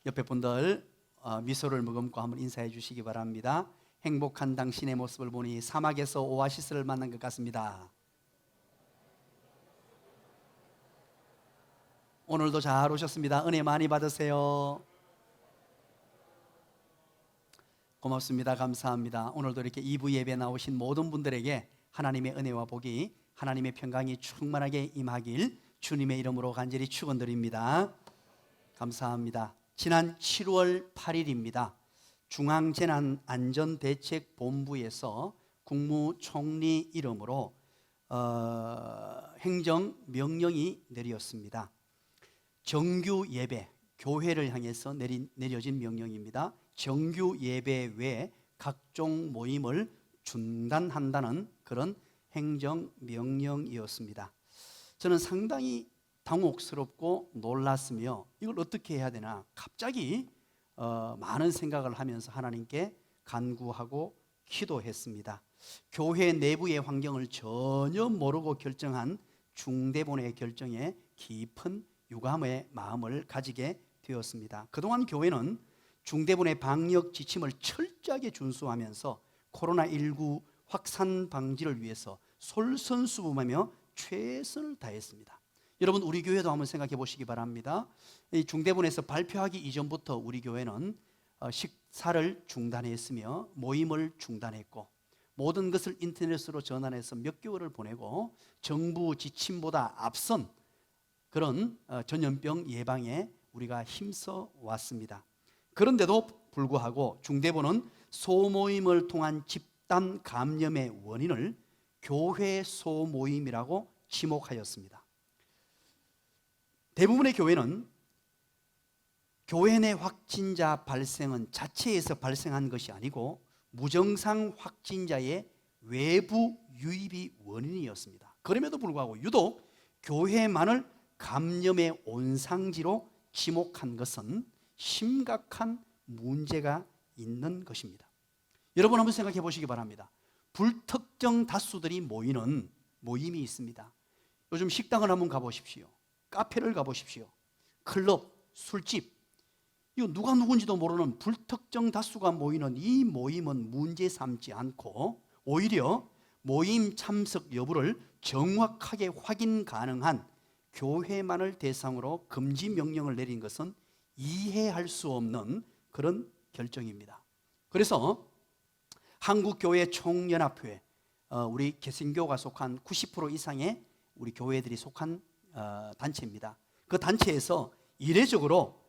옆에 분들 미소를 머금고 한번 인사해 주시기 바랍니다. 행복한 당신의 모습을 보니 사막에서 오아시스를 만난 것 같습니다. 오늘도 잘 오셨습니다. 은혜 많이 받으세요. 고맙습니다. 감사합니다. 오늘도 이렇게 2부 예배 나오신 모든 분들에게 하나님의 은혜와 복이, 하나님의 평강이 충만하게 임하길 주님의 이름으로 간절히 축원드립니다. 감사합니다. 지난 7월 8일입니다. 중앙재난안전대책본부에서 국무총리 이름으로 행정명령이 내렸습니다. 정규 예배, 교회를 향해서 내려진 명령입니다. 정규 예배 외 각종 모임을 중단한다는 그런 행정명령이었습니다. 저는 상당히 당혹스럽고 놀랐으며 이걸 어떻게 해야 되나 갑자기 많은 생각을 하면서 하나님께 간구하고 기도했습니다. 교회 내부의 환경을 전혀 모르고 결정한 중대본의 결정에 깊은 유감의 마음을 가지게 되었습니다. 그동안 교회는 중대본의 방역 지침을 철저하게 준수하면서 코로나19 확산 방지를 위해서 솔선수범하며 최선을 다했습니다. 여러분, 우리 교회도 한번 생각해 보시기 바랍니다. 이 중대본에서 발표하기 이전부터 우리 교회는 식사를 중단했으며 모임을 중단했고 모든 것을 인터넷으로 전환해서 몇 개월을 보내고 정부 지침보다 앞선 그런 전염병 예방에 우리가 힘써 왔습니다. 그런데도 불구하고 중대본은 소모임을 통한 집단 감염의 원인을 교회 소모임이라고 지목하였습니다. 대부분의 교회는 교회 내 확진자 발생은 자체에서 발생한 것이 아니고 무증상 확진자의 외부 유입이 원인이었습니다. 그럼에도 불구하고 유독 교회만을 감염의 온상지로 지목한 것은 심각한 문제가 있는 것입니다. 여러분 한번 생각해 보시기 바랍니다. 불특정 다수들이 모이는 모임이 있습니다. 요즘 식당을 한번 가보십시오. 카페를 가보십시오. 클럽, 술집, 이거 누가 누군지도 모르는 불특정 다수가 모이는 이 모임은 문제 삼지 않고 오히려 모임 참석 여부를 정확하게 확인 가능한 교회만을 대상으로 금지 명령을 내린 것은 이해할 수 없는 그런 결정입니다. 그래서 한국교회 총연합회, 우리 개신교가 속한 90% 이상의 우리 교회들이 속한 단체입니다. 그 단체에서 이례적으로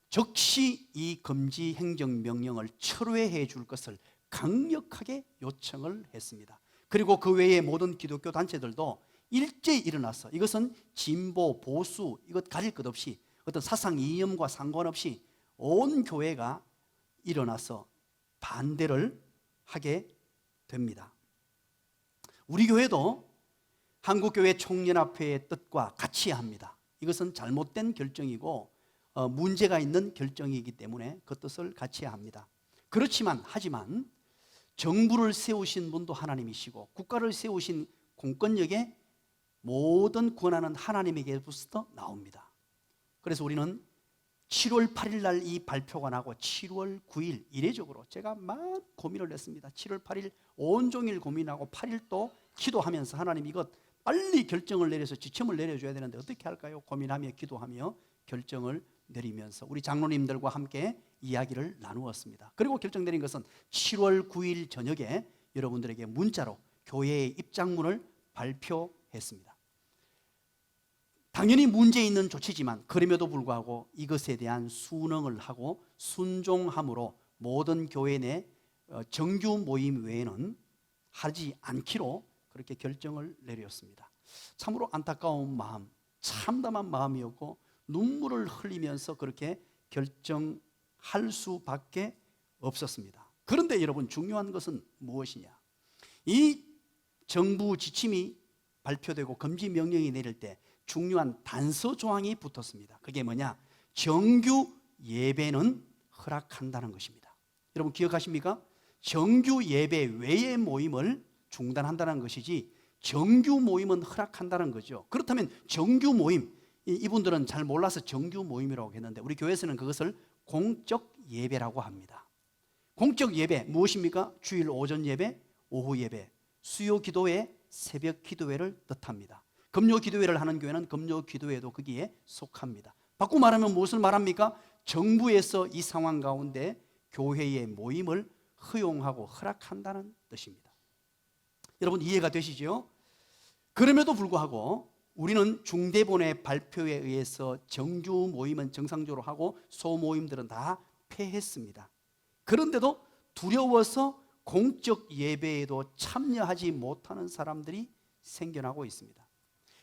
즉시 이 금지 행정명령을 철회해 줄 것을 강력하게 요청을 했습니다. 그리고 그 외의 모든 기독교 단체들도 일제히 일어나서 이것은 진보, 보수 이것 가릴 것 없이 어떤 사상 이념과 상관없이 온 교회가 일어나서 반대를 하게 됩니다. 우리 교회도 한국교회 총연합회의 뜻과 같이 합니다. 이것은 잘못된 결정이고 문제가 있는 결정이기 때문에 그 뜻을 같이 합니다. 하지만 정부를 세우신 분도 하나님이시고 국가를 세우신 공권력의 모든 권한은 하나님에게부터 나옵니다. 그래서 우리는 7월 8일 날 이 발표가 나고 7월 9일 이례적으로 제가 막 고민을 했습니다. 7월 8일 온종일 고민하고 8일 또 기도하면서 하나님 이것 빨리 결정을 내려서 지침을 내려줘야 되는데 어떻게 할까요? 고민하며 기도하며 결정을 내리면서 우리 장로님들과 함께 이야기를 나누었습니다. 그리고 결정 내린 것은 7월 9일 저녁에 여러분들에게 문자로 교회의 입장문을 발표했습니다. 당연히 문제 있는 조치지만 그럼에도 불구하고 이것에 대한 순응을 하고 순종함으로 모든 교회 내 정규 모임 외에는 하지 않기로 그렇게 결정을 내렸습니다. 참으로 안타까운 마음, 참담한 마음이었고 눈물을 흘리면서 그렇게 결정할 수밖에 없었습니다. 그런데 여러분 중요한 것은 무엇이냐? 이 정부 지침이 발표되고 금지 명령이 내릴 때 중요한 단서 조항이 붙었습니다. 그게 뭐냐? 정규 예배는 허락한다는 것입니다. 여러분 기억하십니까? 정규 예배 외의 모임을 중단한다는 것이지 정규 모임은 허락한다는 거죠. 그렇다면 정규 모임, 이분들은 잘 몰라서 정규 모임이라고 했는데 우리 교회에서는 그것을 공적 예배라고 합니다. 공적 예배 무엇입니까? 주일 오전 예배, 오후 예배, 수요 기도회, 새벽 기도회를 뜻합니다. 금요 기도회를 하는 교회는 금요 기도회도 거기에 속합니다. 바꾸고 말하면 무엇을 말합니까? 정부에서 이 상황 가운데 교회의 모임을 허용하고 허락한다는 뜻입니다. 여러분 이해가 되시죠? 그럼에도 불구하고 우리는 중대본의 발표에 의해서 정규 모임은 정상적으로 하고 소모임들은 다 폐했습니다. 그런데도 두려워서 공적 예배에도 참여하지 못하는 사람들이 생겨나고 있습니다.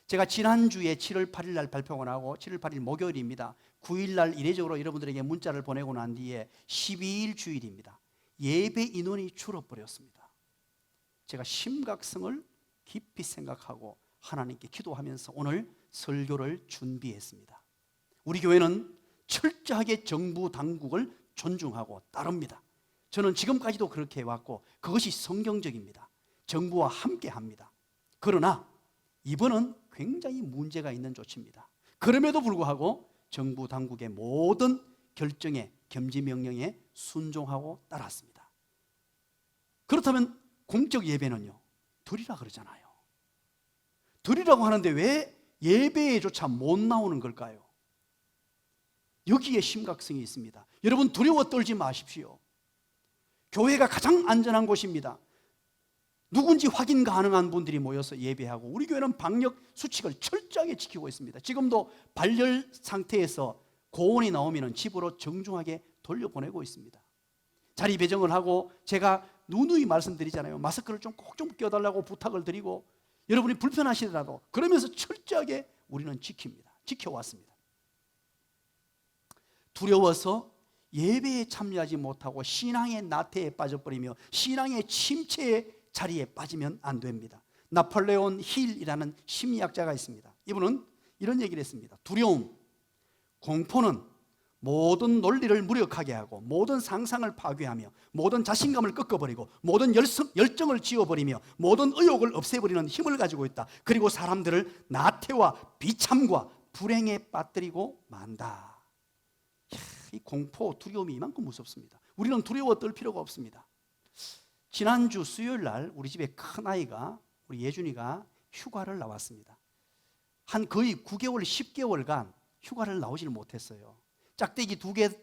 제가 지난주에 7월 8일 날 발표가 나고 7월 8일 목요일입니다. 9일 날 이례적으로 여러분들에게 문자를 보내고 난 뒤에 12일 주일입니다. 예배 인원이 줄어버렸습니다. 제가 심각성을 깊이 생각하고 하나님께 기도하면서 오늘 설교를 준비했습니다. 우리 교회는 철저하게 정부 당국을 존중하고 따릅니다. 저는 지금까지도 그렇게 해왔고 그것이 성경적입니다. 정부와 함께 합니다. 그러나 이번은 굉장히 문제가 있는 조치입니다. 그럼에도 불구하고 정부 당국의 모든 결정에 겸지 명령에 순종하고 따랐습니다. 그렇다면 공적 예배는요, 드리라 그러잖아요. 드리라고 하는데 왜 예배에조차 못 나오는 걸까요? 여기에 심각성이 있습니다. 여러분 두려워 떨지 마십시오. 교회가 가장 안전한 곳입니다. 누군지 확인 가능한 분들이 모여서 예배하고 우리 교회는 방역 수칙을 철저하게 지키고 있습니다. 지금도 발열 상태에서 고온이 나오면 집으로 정중하게 돌려보내고 있습니다. 자리 배정을 하고 제가 누누이 말씀드리잖아요. 마스크를 꼭 좀 껴달라고 부탁을 드리고 여러분이 불편하시더라도 그러면서 철저하게 우리는 지켜왔습니다. 두려워서 예배에 참여하지 못하고 신앙의 나태에 빠져버리며 신앙의 침체의 자리에 빠지면 안 됩니다. 나폴레온 힐이라는 심리학자가 있습니다. 이분은 이런 얘기를 했습니다. 두려움, 공포는 모든 논리를 무력하게 하고 모든 상상을 파괴하며 모든 자신감을 꺾어버리고 모든 열정을 지워버리며 모든 의욕을 없애버리는 힘을 가지고 있다. 그리고 사람들을 나태와 비참과 불행에 빠뜨리고 만다. 이 공포, 두려움이 이만큼 무섭습니다. 우리는 두려워 떨 필요가 없습니다. 지난주 수요일 날 우리 집에 큰아이가 우리 예준이가 휴가를 나왔습니다. 한 거의 9개월, 10개월간 휴가를 나오질 못했어요. 짝대기 2개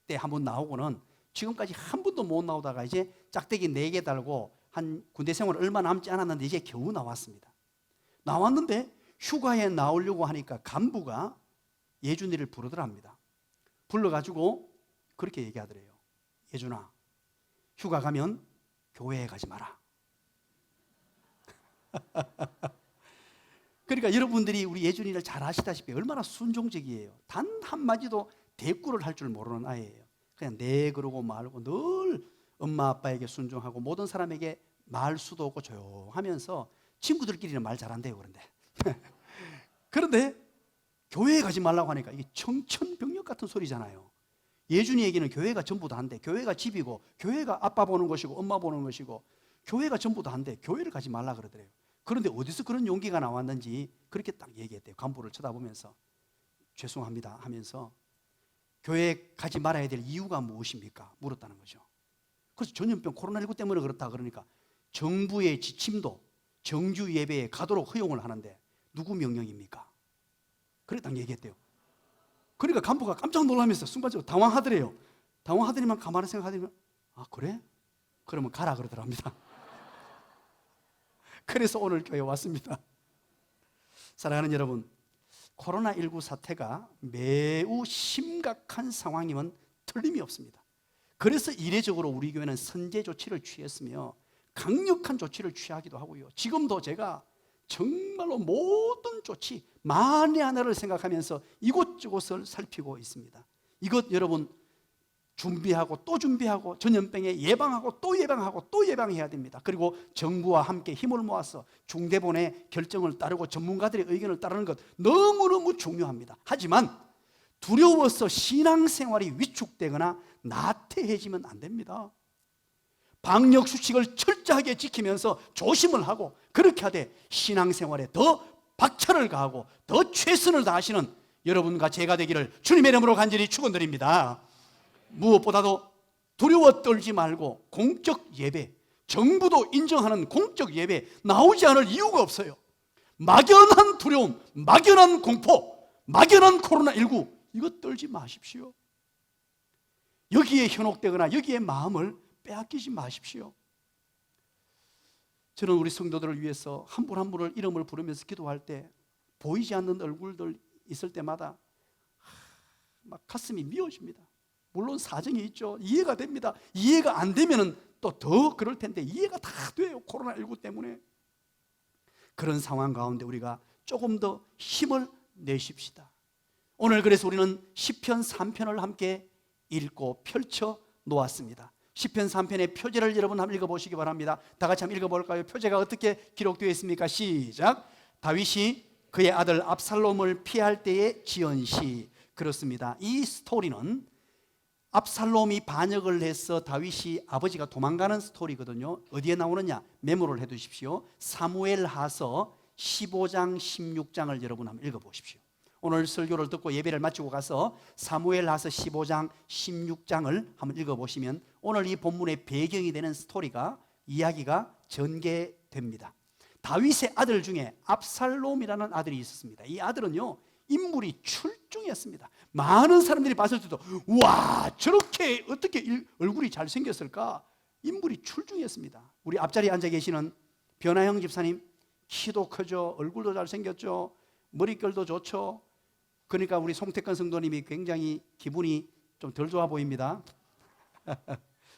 때 한 번 나오고는 지금까지 한 번도 못 나오다가 이제 짝대기 4개 달고 한 군대 생활 얼마 남지 않았는데 이제 겨우 나왔습니다. 나왔는데 휴가에 나오려고 하니까 간부가 예준이를 부르더랍니다. 불러가지고 그렇게 얘기하더래요. 예준아, 휴가 가면 교회에 가지 마라. 그러니까 여러분들이 우리 예준이를 잘 아시다시피 얼마나 순종적이에요. 단 한마디도 대꾸를 할 줄 모르는 아이예요. 그냥 네 그러고 말고 늘 엄마 아빠에게 순종하고 모든 사람에게 말 수도 없고 조용하면서 친구들끼리는 말 잘한대요. 그런데 교회에 가지 말라고 하니까 이게 청천벽력 같은 소리잖아요. 예준이에게는 교회가 전부 다 한데, 교회가 집이고 교회가 아빠 보는 것이고 엄마 보는 것이고 교회가 전부 다 한데 교회를 가지 말라 그러더래요. 그런데 어디서 그런 용기가 나왔는지 그렇게 딱 얘기했대요. 간부를 쳐다보면서 죄송합니다 하면서 교회 가지 말아야 될 이유가 무엇입니까? 물었다는 거죠. 그래서 전염병 코로나19 때문에 그렇다 그러니까 정부의 지침도 정규 예배에 가도록 허용을 하는데 누구 명령입니까? 그래 딱 얘기했대요. 그러니까 간부가 깜짝 놀라면서 순간적으로 당황하더래요. 당황하더니만 가만히 생각하더니만 아 그래? 그러면 가라 그러더랍니다. 그래서 오늘 교회에 왔습니다. 사랑하는 여러분, 코로나19 사태가 매우 심각한 상황임은 틀림이 없습니다. 그래서 이례적으로 우리 교회는 선제 조치를 취했으며 강력한 조치를 취하기도 하고요. 지금도 제가 정말로 모든 조치 만에 하나를 생각하면서 이곳저곳을 살피고 있습니다. 이것 여러분 준비하고 또 준비하고 전염병에 예방하고 또 예방하고 또 예방해야 됩니다. 그리고 정부와 함께 힘을 모아서 중대본의 결정을 따르고 전문가들의 의견을 따르는 것 너무너무 중요합니다. 하지만 두려워서 신앙생활이 위축되거나 나태해지면 안 됩니다. 방역 수칙을 철저하게 지키면서 조심을 하고 그렇게 하되 신앙생활에 더 박차를 가하고 더 최선을 다하시는 여러분과 제가 되기를 주님의 이름으로 간절히 축원드립니다. 무엇보다도 두려워 떨지 말고 공적 예배, 정부도 인정하는 공적 예배 나오지 않을 이유가 없어요. 막연한 두려움, 막연한 공포, 막연한 코로나19 이거 떨지 마십시오. 여기에 현혹되거나 여기에 마음을 빼앗기지 마십시오. 저는 우리 성도들을 위해서 한 분 한 분을 이름을 부르면서 기도할 때 보이지 않는 얼굴들 있을 때마다 막 가슴이 미어집니다. 물론 사정이 있죠. 이해가 됩니다. 이해가 안 되면 또 더 그럴 텐데 이해가 다 돼요. 코로나19 때문에. 그런 상황 가운데 우리가 조금 더 힘을 내십시다. 오늘 그래서 우리는 시편 3편을 함께 읽고 펼쳐 놓았습니다. 시편 3편의 표제를 여러분 한번 읽어보시기 바랍니다. 다 같이 한번 읽어볼까요? 표제가 어떻게 기록되어 있습니까? 시작. 다윗이 그의 아들 압살롬을 피할 때의 지은 시. 그렇습니다. 이 스토리는 압살롬이 반역을 해서 다윗이 아버지가 도망가는 스토리거든요. 어디에 나오느냐? 메모를 해두십시오. 사무엘하서 15장 16장을 여러분 한번 읽어보십시오. 오늘 설교를 듣고 예배를 마치고 가서 사무엘하서 15장 16장을 한번 읽어보시면 오늘 이 본문의 배경이 되는 스토리가, 이야기가 전개됩니다. 다윗의 아들 중에 압살롬이라는 아들이 있었습니다. 이 아들은요 인물이 출중했습니다. 많은 사람들이 봤을 때도 와, 저렇게 어떻게 얼굴이 잘생겼을까? 인물이 출중했습니다. 우리 앞자리에 앉아 계시는 변하영 집사님, 키도 크죠, 얼굴도 잘생겼죠, 머릿결도 좋죠. 그러니까 우리 송태근 성도님이 굉장히 기분이 좀 덜 좋아 보입니다.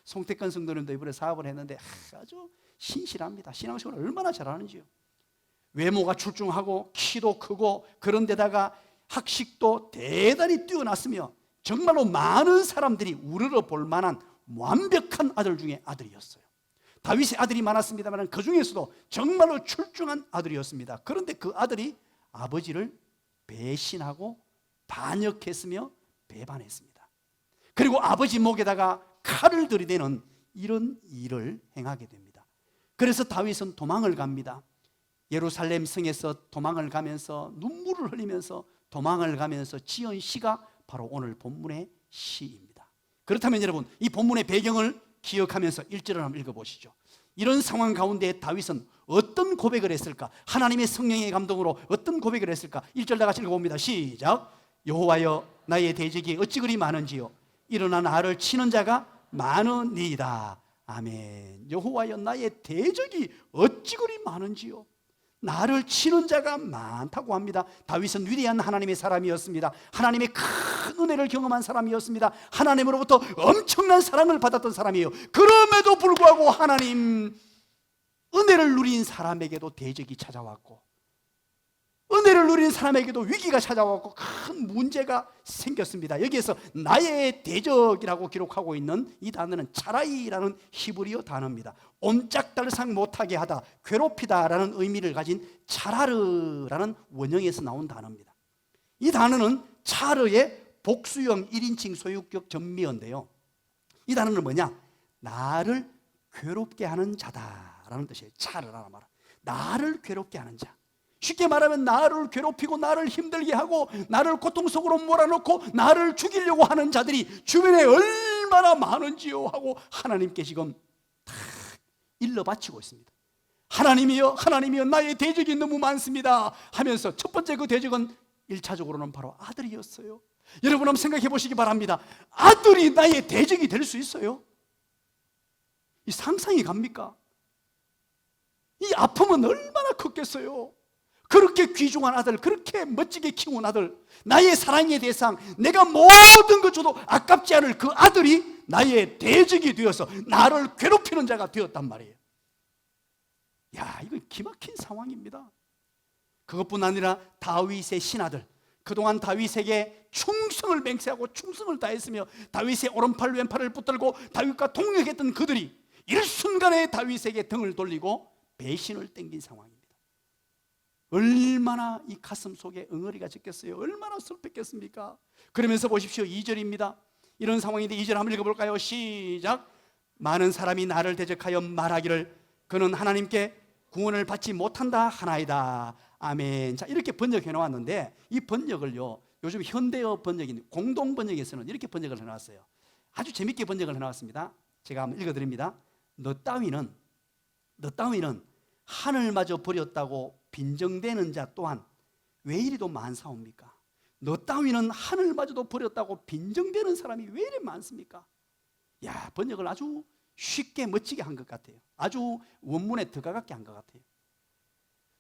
송태근 성도님도 이번에 사업을 했는데 아주 신실합니다. 신앙생활을 얼마나 잘하는지요. 외모가 출중하고 키도 크고 그런데다가 학식도 대단히 뛰어났으며 정말로 많은 사람들이 우러러 볼 만한 완벽한 아들 중에 아들이었어요. 다윗의 아들이 많았습니다만 그 중에서도 정말로 출중한 아들이었습니다. 그런데 그 아들이 아버지를 배신하고 반역했으며 배반했습니다. 그리고 아버지 목에다가 칼을 들이대는 이런 일을 행하게 됩니다. 그래서 다윗은 도망을 갑니다. 예루살렘 성에서 도망을 가면서 눈물을 흘리면서 도망을 가면서 지은 시가 바로 오늘 본문의 시입니다. 그렇다면 여러분, 이 본문의 배경을 기억하면서 1절을 한번 읽어보시죠. 이런 상황 가운데 다윗은 어떤 고백을 했을까? 하나님의 성령의 감동으로 어떤 고백을 했을까? 1절 다 같이 읽어봅니다. 시작. 여호와여, 나의 대적이 어찌 그리 많은지요. 일어나 나를 치는 자가 많으니이다. 아멘. 여호와여, 나의 대적이 어찌 그리 많은지요. 나를 치는 자가 많다고 합니다. 다윗은 위대한 하나님의 사람이었습니다. 하나님의 큰 은혜를 경험한 사람이었습니다. 하나님으로부터 엄청난 사랑을 받았던 사람이에요. 그럼에도 불구하고 하나님 은혜를 누린 사람에게도 대적이 찾아왔고, 은혜를 누린 사람에게도 위기가 찾아왔고 큰 문제가 생겼습니다. 여기에서 나의 대적이라고 기록하고 있는 이 단어는 차라이라는 히브리어 단어입니다. 옴짝달싹 못하게 하다, 괴롭히다라는 의미를 가진 차라르라는 원형에서 나온 단어입니다. 이 단어는 차르의 복수형 1인칭 소유격 전미어인데요, 이 단어는 뭐냐? 나를 괴롭게 하는 자다라는 뜻이에요. 차르라는 말은 나를 괴롭게 하는 자. 쉽게 말하면 나를 괴롭히고 나를 힘들게 하고 나를 고통 속으로 몰아넣고 나를 죽이려고 하는 자들이 주변에 얼마나 많은지요 하고 하나님께 지금 다 일러 바치고 있습니다. 하나님이여, 하나님이여, 나의 대적이 너무 많습니다 하면서 첫 번째 그 대적은 1차적으로는 바로 아들이었어요. 여러분 한번 생각해 보시기 바랍니다. 아들이 나의 대적이 될 수 있어요? 이 상상이 갑니까? 이 아픔은 얼마나 컸겠어요. 그렇게 귀중한 아들, 그렇게 멋지게 키운 아들, 나의 사랑의 대상, 내가 모든 것 줘도 아깝지 않을 그 아들이 나의 대적이 되어서 나를 괴롭히는 자가 되었단 말이에요. 야, 이거 기막힌 상황입니다. 그것뿐 아니라 다윗의 신하들, 그동안 다윗에게 충성을 맹세하고 충성을 다했으며 다윗의 오른팔 왼팔을 붙들고 다윗과 동역했던 그들이 일순간에 다윗에게 등을 돌리고 배신을 땡긴 상황입니다. 얼마나 이 가슴 속에 응어리가 졌겠어요. 얼마나 슬펐겠습니까? 그러면서 보십시오. 2절입니다. 이런 상황인데 2절 한번 읽어볼까요? 시작. 많은 사람이 나를 대적하여 말하기를 그는 하나님께 구원을 받지 못한다 하나이다. 아멘. 자, 이렇게 번역해 놓았는데 이 번역을요, 요즘 현대어 번역인 공동 번역에서는 이렇게 번역을 해놨어요. 아주 재밌게 번역을 해놨습니다. 제가 한번 읽어드립니다. 너 따위는 하늘마저 버렸다고 빈정대는 자 또한 왜 이리도 많사옵니까? 너 따위는 하늘마저도 버렸다고 빈정대는 사람이 왜 이리 많습니까? 야, 번역을 아주 쉽게 멋지게 한 것 같아요. 아주 원문에 들어가깝게 한 것 같아요.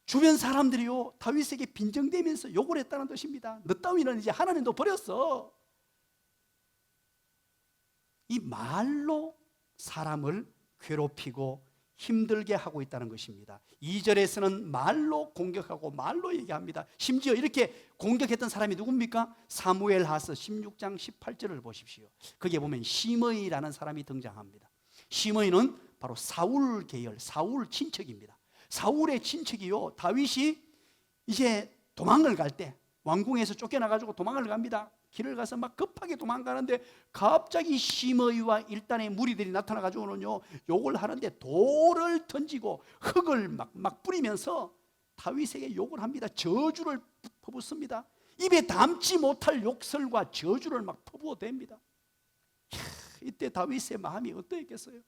주변 사람들이요 다윗에게 빈정대면서 욕을 했다는 뜻입니다. 너 따위는 이제 하나님도 버렸어. 이 말로 사람을 괴롭히고 힘들게 하고 있다는 것입니다. 2절에서는 말로 공격하고 말로 얘기합니다. 심지어 이렇게 공격했던 사람이 누굽니까? 사무엘하서 16장 18절을 보십시오. 거기에 보면 시므이라는 사람이 등장합니다. 시므이는 바로 사울 계열, 사울 친척입니다. 사울의 친척이요 다윗이 이제 도망을 갈 때 왕궁에서 쫓겨나가지고 도망을 갑니다. 길을 가서 막 급하게 도망가는데 갑자기 시므이와 일단의 무리들이 나타나가지고는요 욕을 하는데 돌을 던지고 흙을 막 뿌리면서 다윗에게 욕을 합니다. 저주를 퍼붓습니다. 입에 담지 못할 욕설과 저주를 막 퍼부어댑니다. 이때 다윗의 마음이 어떠했겠어요?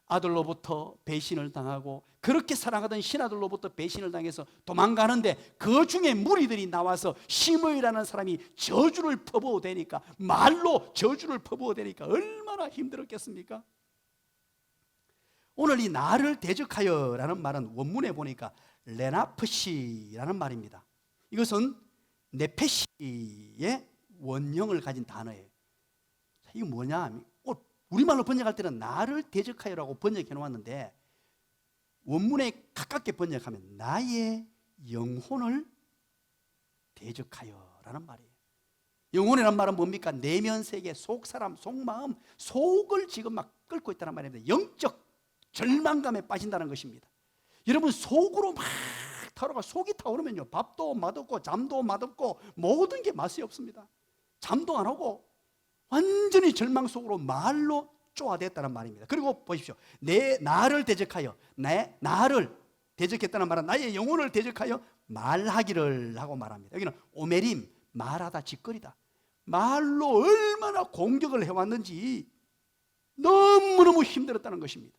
아들로부터 배신을 당하고 그렇게 사랑하던 신하들로부터 배신을 당해서 도망가는데 그 중에 무리들이 나와서 시므이라는 사람이 저주를 퍼부어대니까, 말로 저주를 퍼부어대니까 얼마나 힘들었겠습니까? 오늘 이 나를 대적하여라는 말은 원문에 보니까 레나프시라는 말입니다. 이것은 네페시의 원형을 가진 단어예요. 이게 뭐냐? 우리말로 번역할 때는 나를 대적하여라고 번역해 놓았는데 원문에 가깝게 번역하면 나의 영혼을 대적하여라는 말이에요. 영혼이란 말은 뭡니까? 내면 세계, 속사람, 속마음, 속을 지금 막 끓고 있다는 말입니다. 영적 절망감에 빠진다는 것입니다. 여러분 속으로 막 타오르고, 속이 타오르면요 밥도 맛없고 잠도 맛없고 모든 게 맛이 없습니다. 잠도 안 오고 완전히 절망 속으로 말로 쪼아댔다는 말입니다. 그리고 보십시오. 나를 대적하여, 나를 대적했다는 말은 나의 영혼을 대적하여 말하기를 하고 말합니다. 여기는 오메림, 말하다, 짓거리다. 말로 얼마나 공격을 해왔는지 너무너무 힘들었다는 것입니다.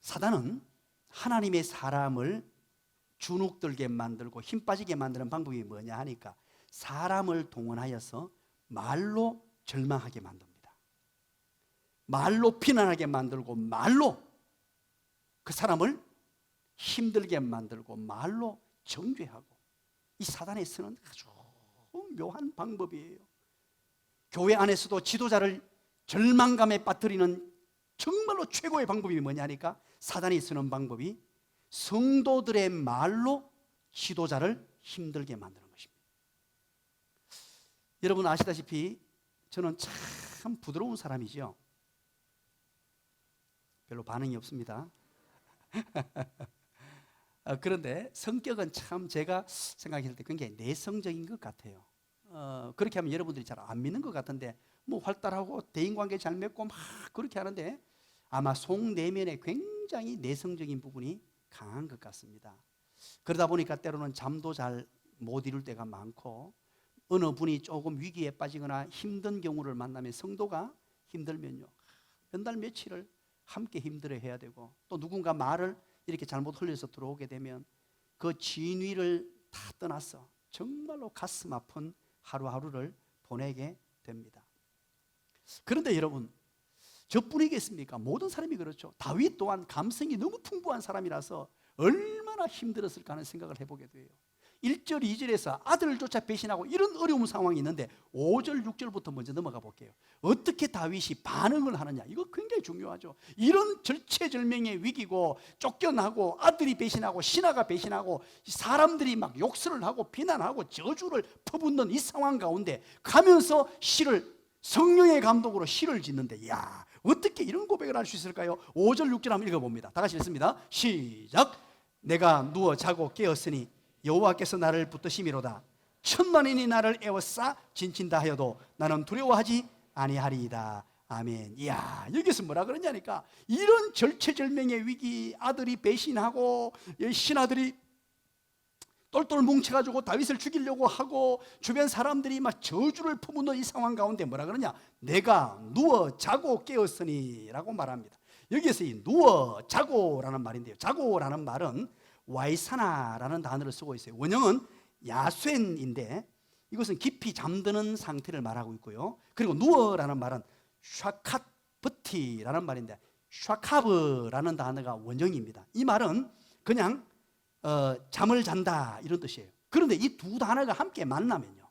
사단은 하나님의 사람을 주눅들게 만들고 힘 빠지게 만드는 방법이 뭐냐 하니까 사람을 동원하여서 말로 절망하게 만듭니다. 말로 비난하게 만들고 말로 그 사람을 힘들게 만들고 말로 정죄하고, 이 사단에 쓰는 아주 묘한 방법이에요. 교회 안에서도 지도자를 절망감에 빠뜨리는 정말로 최고의 방법이 뭐냐니까 사단이 쓰는 방법이 성도들의 말로 지도자를 힘들게 만드는 것입니다. 여러분 아시다시피 저는 참 부드러운 사람이죠. 별로 반응이 없습니다. 그런데 성격은 참 제가 생각할 때 굉장히 내성적인 것 같아요. 그렇게 하면 여러분들이 잘 안 믿는 것 같은데 뭐 활달하고 대인관계 잘 맺고 막 그렇게 하는데 아마 속 내면에 굉장히 내성적인 부분이 강한 것 같습니다. 그러다 보니까 때로는 잠도 잘 못 이룰 때가 많고, 어느 분이 조금 위기에 빠지거나 힘든 경우를 만나면 성도가 힘들면요 몇 달 며칠을 함께 힘들어해야 되고, 또 누군가 말을 이렇게 잘못 흘려서 들어오게 되면 그 진위를 다 떠나서 정말로 가슴 아픈 하루하루를 보내게 됩니다. 그런데 여러분, 저뿐이겠습니까? 모든 사람이 그렇죠. 다윗 또한 감성이 너무 풍부한 사람이라서 얼마나 힘들었을까 하는 생각을 해보게 돼요. 1절, 2절에서 아들을 쫓아 배신하고 이런 어려운 상황이 있는데 5절, 6절부터 먼저 넘어가 볼게요. 어떻게 다윗이 반응을 하느냐, 이거 굉장히 중요하죠. 이런 절체절명의 위기고 쫓겨나고 아들이 배신하고 신하가 배신하고 사람들이 막 욕설을 하고 비난하고 저주를 퍼붓는 이 상황 가운데 가면서 시를, 성령의 감독으로 시를 짓는데, 야, 어떻게 이런 고백을 할 수 있을까요? 5절, 6절 한번 읽어봅니다. 다 같이 읽습니다. 시작. 내가 누워 자고 깨었으니 여호와께서 나를 붙드심이로다. 천만인이 나를 에워싸 진친다 하여도 나는 두려워하지 아니하리이다. 아멘. 이야, 여기서 뭐라 그러냐니까 이런 절체절명의 위기, 아들이 배신하고 신하들이 똘똘 뭉쳐가지고 다윗을 죽이려고 하고 주변 사람들이 막 저주를 퍼붓는 이 상황 가운데 뭐라 그러냐? 내가 누워 자고 깨었으니 라고 말합니다. 여기에서 이 누워 자고라는 말인데요, 자고라는 말은 와이사나라는 단어를 쓰고 있어요. 원형은 야쇤인데 이것은 깊이 잠드는 상태를 말하고 있고요. 그리고 누워라는 말은 샤캇브티라는 말인데 샤카브라는 단어가 원형입니다. 이 말은 그냥 잠을 잔다 이런 뜻이에요. 그런데 이 두 단어가 함께 만나면요,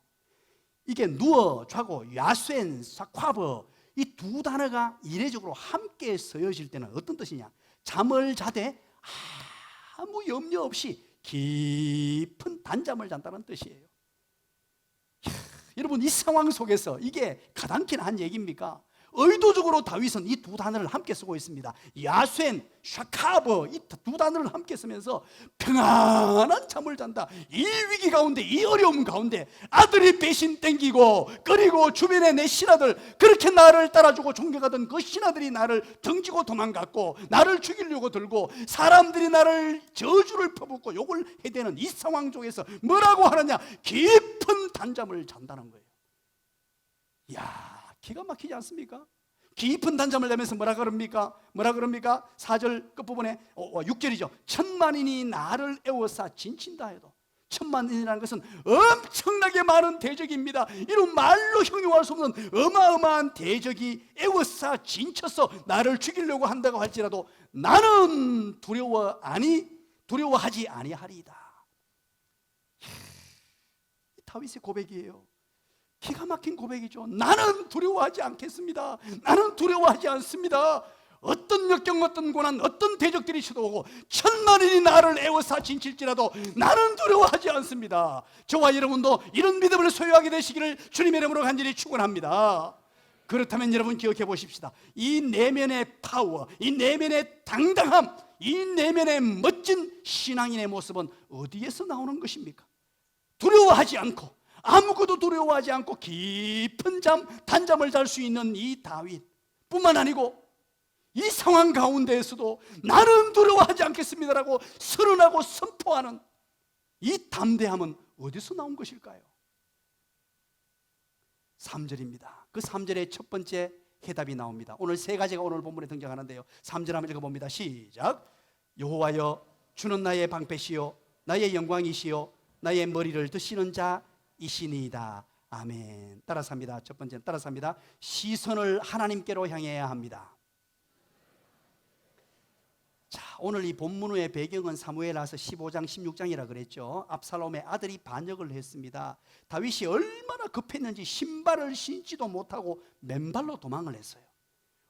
이게 누워, 자고, 야쇤, 샤카브 이 두 단어가 이례적으로 함께 쓰여질 때는 어떤 뜻이냐? 잠을 자되 아무 염려 없이 깊은 단잠을 잔다는 뜻이에요. 여러분, 이 상황 속에서 이게 가당키는 한 얘기입니까? 의도적으로 다윗은 이 두 단어를 함께 쓰고 있습니다. 야쇤, 샤카브 이 두 단어를 함께 쓰면서 평안한 잠을 잔다. 이 위기 가운데, 이 어려움 가운데 아들이 배신 땡기고, 그리고 주변에 내 신하들, 그렇게 나를 따라주고 존경하던 그 신하들이 나를 등지고 도망갔고, 나를 죽이려고 들고, 사람들이 나를 저주를 퍼붓고 욕을 해대는 이 상황 속에서 뭐라고 하느냐? 깊은 단잠을 잔다는 거예요. 이야, 기가 막히지 않습니까? 깊은 단잠을 자면서 뭐라 그럽니까? 4절 끝부분에 6절이죠. 천만인이 나를 애워싸 진친다 해도, 천만인이라는 것은 엄청나게 많은 대적입니다. 이런 말로 형용할 수 없는 어마어마한 대적이 애워싸 진쳐서 나를 죽이려고 한다고 할지라도 나는 두려워하지 아니하리이다. 다윗의 고백이에요. 기가 막힌 고백이죠. 나는 두려워하지 않겠습니다. 나는 두려워하지 않습니다. 어떤 역경, 어떤 고난, 어떤 대적들이 쳐들어오고 천만인이 나를 애워싸 진칠지라도 나는 두려워하지 않습니다. 저와 여러분도 이런 믿음을 소유하게 되시기를 주님의 이름으로 간절히 축원합니다. 그렇다면 여러분 기억해 보십시다. 이 내면의 파워, 이 내면의 당당함, 이 내면의 멋진 신앙인의 모습은 어디에서 나오는 것입니까? 두려워하지 않고, 아무것도 두려워하지 않고 깊은 단잠을 잘 수 있는 이 다윗 뿐만 아니고, 이 상황 가운데에서도 나는 두려워하지 않겠습니다라고 선언하고 선포하는 이 담대함은 어디서 나온 것일까요? 3절입니다. 그 3절의 첫 번째 해답이 나옵니다. 오늘 세 가지가 오늘 본문에 등장하는데요, 3절 한번 읽어봅니다. 시작. 여호와여, 주는 나의 방패시요 나의 영광이시요 나의 머리를 드시는 자이시니이다. 아멘. 따라서 합니다. 첫 번째 따라서 합니다. 시선을 하나님께로 향해야 합니다. 자, 오늘 이 본문의 배경은 사무엘하서 15장 16장이라 그랬죠. 압살롬의 아들이 반역을 했습니다. 다윗이 얼마나 급했는지 신발을 신지도 못하고 맨발로 도망을 했어요.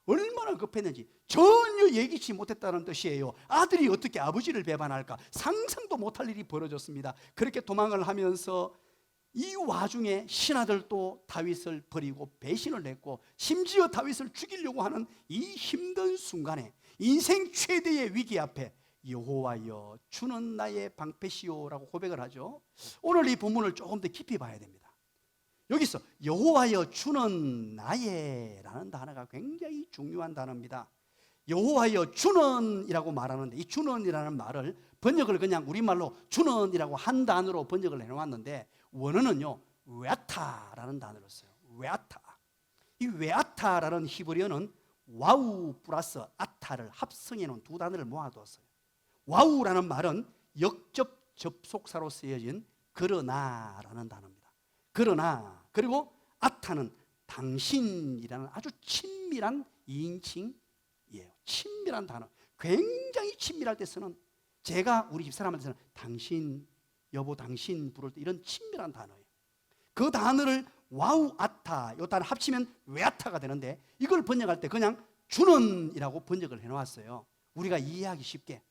얼마나 급했는지 전혀 예기치 못했다는 뜻이에요. 아들이 어떻게 아버지를 배반할까? 상상도 못할 일이 벌어졌습니다. 그렇게 도망을 하면서 이 와중에 신하들도 다윗을 버리고 배신을 했고, 심지어 다윗을 죽이려고 하는 이 힘든 순간에, 인생 최대의 위기 앞에 여호와여, 주는 나의 방패시오라고 고백을 하죠. 오늘 이 본문을 조금 더 깊이 봐야 됩니다. 여기서 여호와여, 주는 나의 라는 단어가 굉장히 중요한 단어입니다. 여호와여, 주는 이라고 말하는데, 이 주는 이라는 말을 번역을 그냥 우리말로 주는 이라고 한 단어로 번역을 해놓았는데, 원어는요 웨아타라는 단어를 써요. 웨아타. 이 웨아타라는 히브리어는 와우 플러스 아타를 합성해 놓은 두 단어를 모아두었어요. 와우라는 말은 역접 접속사로 쓰여진 그러나라는 단어입니다. 그러나, 그리고 아타는 당신이라는 아주 친밀한 2인칭이에요. 친밀한 단어, 굉장히 친밀할 때 쓰는, 제가 우리 집사람한테는 당신, 여보, 당신 부를 때 이런 친밀한 단어예요. 그 단어를 와우 아타, 이 단어 합치면 웨아타가 되는데, 이걸 번역할 때 그냥 주는 이라고 번역을 해놓았어요, 우리가 이해하기 쉽게.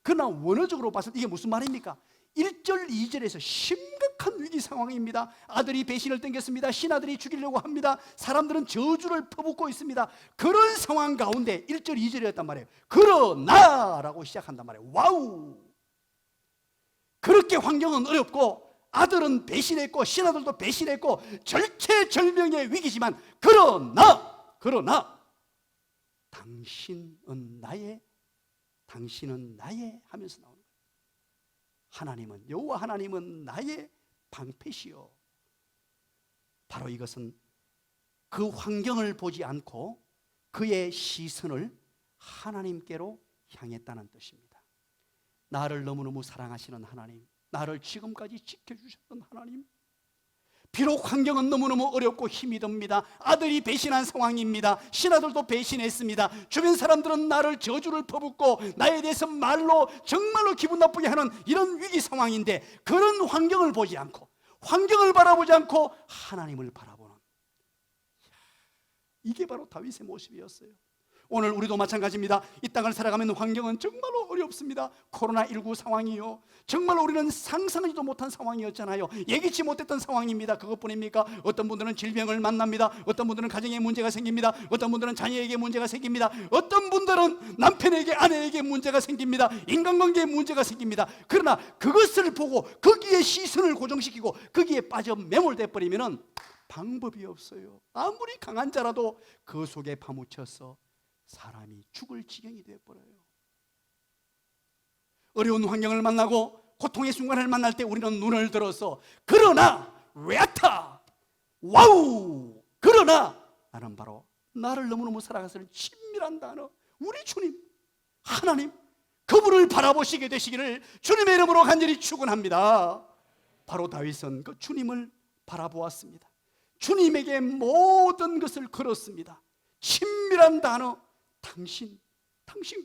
그러나 원어적으로 봤을 때 이게 무슨 말입니까? 1절 2절에서 심각한 위기 상황입니다. 아들이 배신을 땡겼습니다. 신하들이 죽이려고 합니다. 사람들은 저주를 퍼붓고 있습니다. 그런 상황 가운데 1절 2절이었단 말이에요. 그러나 라고 시작한단 말이에요. 와우. 그렇게 환경은 어렵고, 아들은 배신했고, 신하들도 배신했고, 절체절명의 위기지만, 그러나 당신은 나의 하면서 나오는 거예요. 여호와 하나님은 나의 방패시요. 바로 이것은 그 환경을 보지 않고 그의 시선을 하나님께로 향했다는 뜻입니다. 나를 너무너무 사랑하시는 하나님, 나를 지금까지 지켜주셨던 하나님, 비록 환경은 너무너무 어렵고 힘이 듭니다. 아들이 배신한 상황입니다. 신하들도 배신했습니다. 주변 사람들은 나를 저주를 퍼붓고 나에 대해서 말로 정말로 기분 나쁘게 하는 이런 위기 상황인데, 그런 환경을 보지 않고, 환경을 바라보지 않고 하나님을 바라보는, 이게 바로 다윗의 모습이었어요. 오늘 우리도 마찬가지입니다. 이 땅을 살아가면 환경은 정말로 어렵습니다. 코로나19 상황이요, 정말 우리는 상상하지도 못한 상황이었잖아요. 예기치 못했던 상황입니다. 그것뿐입니까? 어떤 분들은 질병을 만납니다. 어떤 분들은 가정에 문제가 생깁니다. 어떤 분들은 자녀에게 문제가 생깁니다. 어떤 분들은 남편에게, 아내에게 문제가 생깁니다. 인간관계에 문제가 생깁니다. 그러나 그것을 보고 거기에 시선을 고정시키고 거기에 빠져 매몰돼 버리면 방법이 없어요. 아무리 강한 자라도 그 속에 파묻혀서 사람이 죽을 지경이 되어버려요. 어려운 환경을 만나고 고통의 순간을 만날 때 우리는 눈을 들어서 그러나 왜타 와우 그러나 나는 바로 나를 너무너무 사랑하시는 친밀한 단어 우리 주님 하나님, 그분을 바라보시게 되시기를 주님의 이름으로 간절히 축원합니다. 바로 다윗은 그 주님을 바라보았습니다. 주님에게 모든 것을 걸었습니다. 친밀한 단어 당신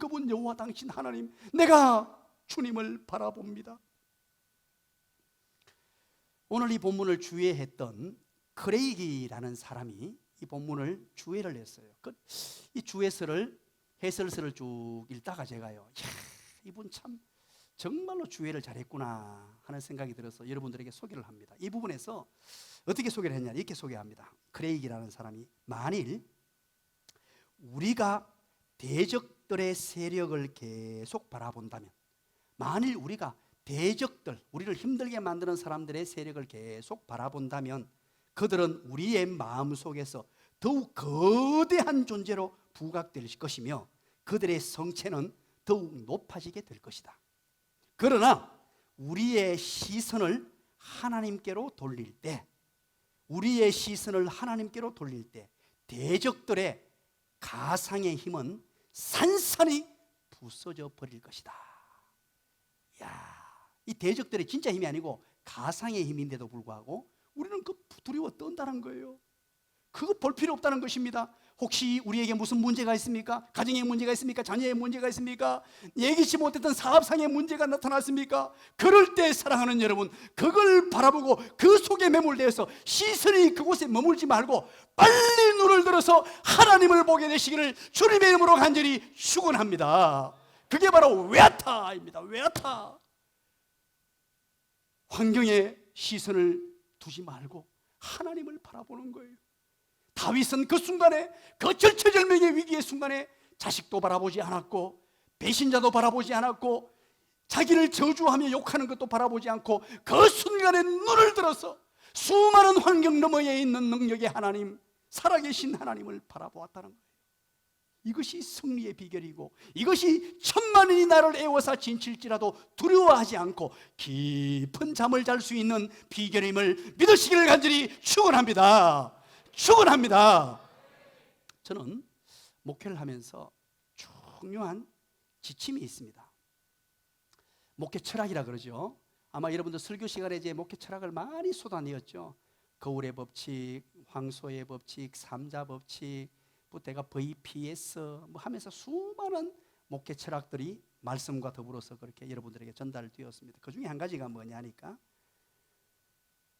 그분 여호와 당신 하나님, 내가 주님을 바라봅니다. 오늘 이 본문을 주애했던 크레이기라는 사람이 이 본문을 주애를 했어요. 이 주애서를, 해설서를 쭉 읽다가 제가요, 이분 참 정말로 주애를 잘했구나 하는 생각이 들어서 여러분들에게 소개를 합니다. 이 부분에서 어떻게 소개를 했냐, 이렇게 소개합니다. 크레이기라는 사람이 만일 우리가 대적들의 세력을 계속 바라본다면, 만일 우리가 대적들, 우리를 힘들게 만드는 사람들의 세력을 계속 바라본다면 그들은 우리의 마음속에서 더욱 거대한 존재로 부각될 것이며 그들의 성체는 더욱 높아지게 될 것이다. 그러나 우리의 시선을 하나님께로 돌릴 때, 대적들의 가상의 힘은 산산이 부서져 버릴 것이다. 이 대적들의 진짜 힘이 아니고 가상의 힘인데도 불구하고 우리는 그 두려워 떤다는 거예요. 그거 볼 필요 없다는 것입니다. 혹시 우리에게 무슨 문제가 있습니까? 가정에 문제가 있습니까? 자녀에 문제가 있습니까? 예기치 못했던 사업상의 문제가 나타났습니까? 그럴 때 사랑하는 여러분, 그걸 바라보고 그 속에 매몰되어서 시선이 그곳에 머물지 말고 빨리 눈을 들어서 하나님을 보게 되시기를 주님의 이름으로 간절히 축원합니다. 그게 바로 외아타입니다. 외아타. 환경에 시선을 두지 말고 하나님을 바라보는 거예요. 다윗은 그 순간에, 그 절체절명의 위기의 순간에 자식도 바라보지 않았고 배신자도 바라보지 않았고 자기를 저주하며 욕하는 것도 바라보지 않고 그 순간에 눈을 들어서 수많은 환경 너머에 있는 능력의 하나님, 살아계신 하나님을 바라보았다는 거예요. 이것이 승리의 비결이고 이것이 천만인이 나를 애워싸 진칠지라도 두려워하지 않고 깊은 잠을 잘 수 있는 비결임을 믿으시기를 간절히 축원합니다. 저는 목회를 하면서 중요한 지침이 있습니다. 목회 철학이라 그러죠. 아마 여러분들 설교 시간에 이제 목회 철학을 많이 쏟아내었죠. 거울의 법칙, 황소의 법칙, 삼자 법칙, 내가 VPS 뭐 하면서 수많은 목회 철학들이 말씀과 더불어서 그렇게 여러분들에게 전달되었습니다. 그 중에 한 가지가 뭐냐니까,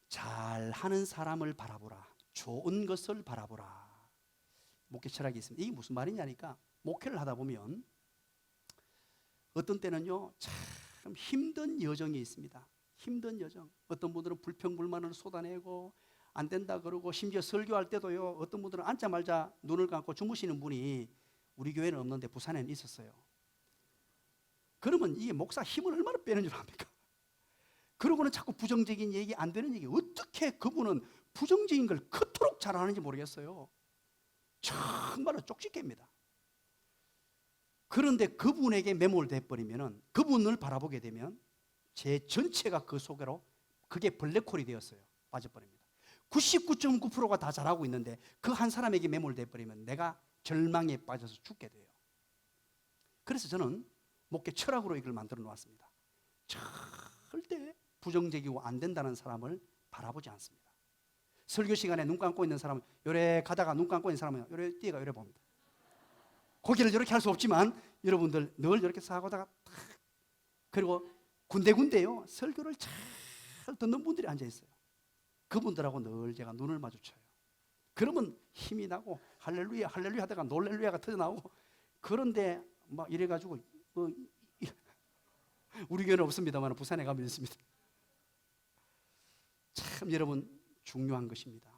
잘하는 사람을 바라보라, 좋은 것을 바라보라. 목회 철학이 있습니다. 이게 무슨 말이냐니까, 목회를 하다 보면 어떤 때는요 참 힘든 여정이 있습니다. 힘든 여정. 어떤 분들은 불평불만을 쏟아내고 안 된다 그러고, 심지어 설교할 때도요 어떤 분들은 앉자마자 눈을 감고 주무시는 분이 우리 교회는 없는데 부산에는 있었어요. 그러면 이게 목사 힘을 얼마나 빼는 줄 압니까? 그러고는 자꾸 부정적인 얘기, 안 되는 얘기, 어떻게 그분은 부정적인 걸 그토록 잘하는지 모르겠어요. 정말로 쪽집게입니다. 그런데 그분에게 매몰돼 버리면은, 그분을 바라보게 되면 제 전체가 그 속으로 그게 블랙홀이 되었어요. 빠져버립니다. 99.9%가 다 잘하고 있는데 그 한 사람에게 매몰돼 버리면 내가 절망에 빠져서 죽게 돼요. 그래서 저는 목회 철학으로 이걸 만들어 놓았습니다. 절대 부정적이고 안 된다는 사람을 바라보지 않습니다. 설교 시간에 눈 감고 있는 사람은 요래 가다가 눈 감고 있는 사람은 요래 뛰어가 요래 봅니다. 고개를 이렇게 할 수 없지만 여러분들 늘 이렇게 사고다가 탁, 그리고 군데군데요 설교를 잘 듣는 분들이 앉아 있어요. 그분들하고 늘 제가 눈을 마주쳐요. 그러면 힘이 나고 할렐루야 할렐루야 하다가 놀렐루야가 터져 나오고, 그런데 막 이래가지고 우리 교회는 없습니다만 부산에 가면 있습니다. 참 여러분 중요한 것입니다.